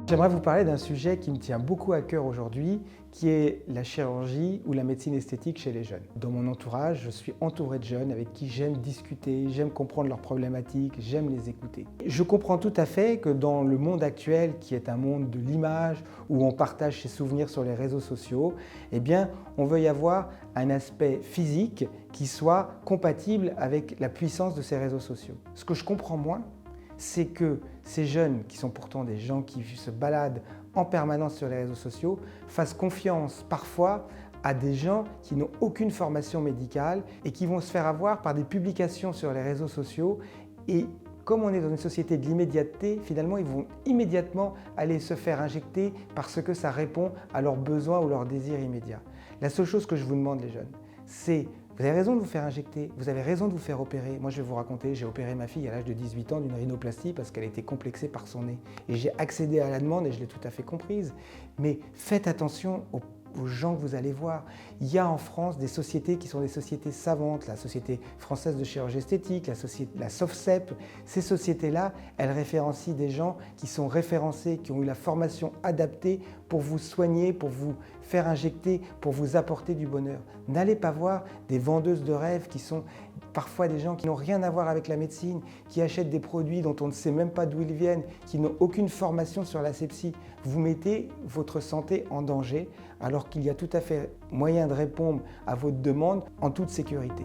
J'aimerais vous parler d'un sujet qui me tient beaucoup à cœur aujourd'hui, qui est la chirurgie ou la médecine esthétique chez les jeunes. Dans mon entourage, je suis entouré de jeunes avec qui j'aime discuter, j'aime comprendre leurs problématiques, j'aime les écouter. Je comprends tout à fait que dans le monde actuel, qui est un monde de l'image, où on partage ses souvenirs sur les réseaux sociaux, eh bien, on veut y avoir un aspect physique qui soit compatible avec la puissance de ces réseaux sociaux. Ce que je comprends moins, c'est que ces jeunes, qui sont pourtant des gens qui se baladent en permanence sur les réseaux sociaux, fassent confiance parfois à des gens qui n'ont aucune formation médicale et qui vont se faire avoir par des publications sur les réseaux sociaux. Et comme on est dans une société de l'immédiateté, finalement, ils vont immédiatement aller se faire injecter parce que ça répond à leurs besoins ou leurs désirs immédiats. La seule chose que je vous demande, les jeunes, c'est: vous avez raison de vous faire injecter, vous avez raison de vous faire opérer. Moi, je vais vous raconter, j'ai opéré ma fille à l'âge de 18 ans d'une rhinoplastie parce qu'elle était complexée par son nez. Et j'ai accédé à la demande et je l'ai tout à fait comprise. Mais faites attention aux gens que vous allez voir. Il y a en France des sociétés qui sont des sociétés savantes, la Société française de chirurgie esthétique, la SOFCEP. Ces sociétés-là, elles référencient des gens qui sont référencés, qui ont eu la formation adaptée pour vous soigner, pour vous faire injecter, pour vous apporter du bonheur. N'allez pas voir des vendeuses de rêves qui sont parfois des gens qui n'ont rien à voir avec la médecine, qui achètent des produits dont on ne sait même pas d'où ils viennent, qui n'ont aucune formation sur l'asepsie. Vous mettez votre santé en danger alors qu'il y a tout à fait moyen de répondre à votre demande en toute sécurité.